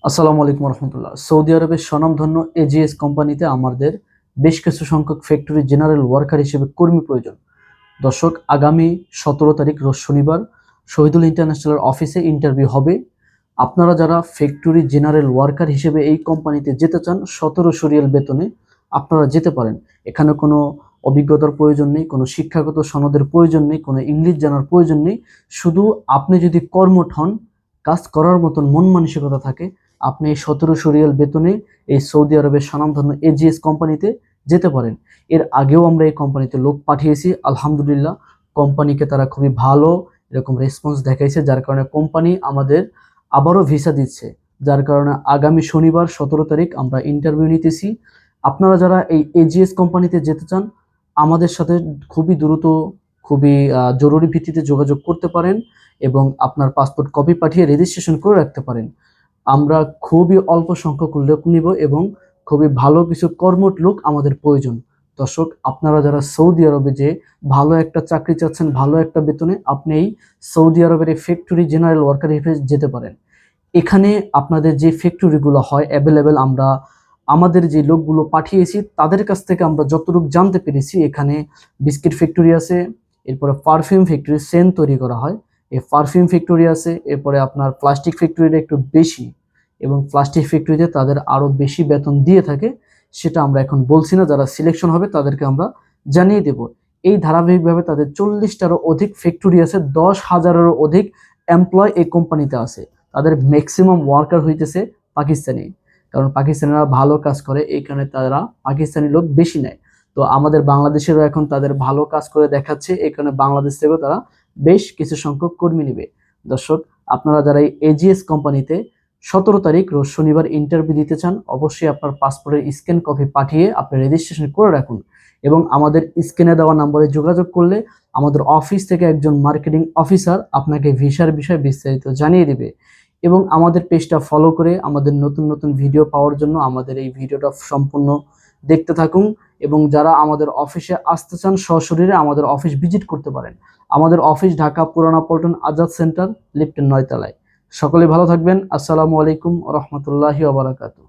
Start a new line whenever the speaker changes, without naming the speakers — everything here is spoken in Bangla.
আসসালামু আলাইকুম রহমতুল্লাহ। সৌদি আরবের স্বনামধন্য এজিএস কোম্পানিতে আমাদের বেশ কিছু সংখ্যক ফ্যাক্টরি জেনারেল ওয়ার্কার হিসেবে কর্মী প্রয়োজন। দর্শক, আগামী 17 তারিখ রোজ শনিবার শহীদুল ইন্টারন্যাশনাল অফিসে ইন্টারভিউ হবে। আপনারা যারা ফ্যাক্টরি জেনারেল ওয়ার্কার হিসেবে এই কোম্পানিতে যেতে চান 1700 রিয়াল বেতনে, আপনারা যেতে পারেন। এখানে কোনো অভিজ্ঞতার প্রয়োজন নেই, কোনো শিক্ষাগত সনদের প্রয়োজন নেই, কোনো ইংলিশ জানার প্রয়োজন নেই। শুধু আপনি যদি কর্মঠ হন, কাজ করার মতন মন মানসিকতা থাকে, আপনি এই 1700 রিয়াল বেতনে এই সৌদি আরবের স্বনামধন্য এজিএস কোম্পানিতে যেতে পারেন। এর আগেও আমরা এই কোম্পানিতে লোক পাঠিয়েছি, আলহামদুলিল্লাহ কোম্পানিকে তারা খুবই ভালো এরকম রেসপন্স দেখাইছে, যার কারণে কোম্পানি আমাদের আবারও ভিসা দিচ্ছে। যার কারণে আগামী শনিবার 17 তারিখ আমরা ইন্টারভিউ নিতেছি। আপনারা যারা এই এজিএস কোম্পানিতে যেতে চান, আমাদের সাথে খুবই দ্রুত, খুবই জরুরি ভিত্তিতে যোগাযোগ করতে পারেন এবং আপনার পাসপোর্ট কপি পাঠিয়ে রেজিস্ট্রেশন করে রাখতে পারেন। আমরা খুবই অল্প সংখ্যক লোক নিব এবং খুবই ভালো কিছু কর্মঠ লোক আমাদের প্রয়োজন। দর্শক, আপনারা যারা সৌদি আরবে যে ভালো একটা চাকরি চাচ্ছেন, ভালো একটা বেতনে, আপনি এই সৌদি আরবের এই ফ্যাক্টরি জেনারেল ওয়ার্কার হিসেবে যেতে পারেন। এখানে আপনাদের যে ফ্যাক্টরিগুলো হয় অ্যাভেলেবেল, আমরা আমাদের যে লোকগুলো পাঠিয়েছি তাদের কাছ থেকে আমরা যতটুকু জানতে পেরেছি, এখানে বিস্কিট ফ্যাক্টরি আছে, এরপরে পারফিউম ফ্যাক্টরি, সেন্ট তৈরি করা হয়, এই পারফিউম ফ্যাক্টরি আছে, এরপরে আপনার প্লাস্টিক ফ্যাক্টরিটা একটু বেশি, এবং প্লাস্টিক ফ্যাক্টরিতে তাদের আরো বেশি বেতন দিয়ে থাকে। সেটা আমরা এখন বলছি না, যারা সিলেকশন হবে তাদেরকে আমরা জানিয়ে দেব। এই ধারাবাহিকভাবে তাদের 40টারও অধিক ফ্যাক্টরি আছে, 10,000-এরও অধিক এমপ্লয় এই কোম্পানিতে আছে। তাদের ম্যাক্সিমাম ওয়ার্কার হইতেছে পাকিস্তানি, কারণ পাকিস্তানিরা ভালো কাজ করে, এই কারণে তারা পাকিস্তানি লোক বেশি নেয়। তো আমাদের বাংলাদেশেরও এখন তাদের ভালো কাজ করে দেখাচ্ছে, এই কারণে বাংলাদেশ থেকেও তারা বেশ কিছু সংখ্যক কর্মী নেবে। দর্শক, আপনারা যারা এই এজিএস কোম্পানিতে 17 তারিখ রোজ শনিবার ইন্টারভিউ দিতে চান, অবশ্যই আপনার পাসপোর্টের স্ক্যান কপি পাঠিয়ে আপনি রেজিস্ট্রেশন করে রাখুন এবং আমাদের স্ক্যানে দেওয়া নম্বরে যোগাযোগ করলে আমাদের অফিস থেকে একজন মার্কেটিং অফিসার আপনাকে ভিসার বিষয়ে বিস্তারিত জানিয়ে দেবে। এবং আমাদের পেজটা ফলো করে আমাদের নতুন নতুন ভিডিও পাওয়ার জন্য আমাদের এই ভিডিওটা সম্পূর্ণ দেখতে থাকুন। এবং যারা আমাদের অফিসে আসতে চান, সশরীরে আমাদের অফিস ভিজিট করতে পারেন। আমাদের অফিস ঢাকা পুরানা পল্টন আজাদ সেন্টার, লিফটের 9 তলায়। সকলে ভালো থাকবেন। আসসালামু আলাইকুম রহমতুল্লাহি ওয়া বারাকাতুহু।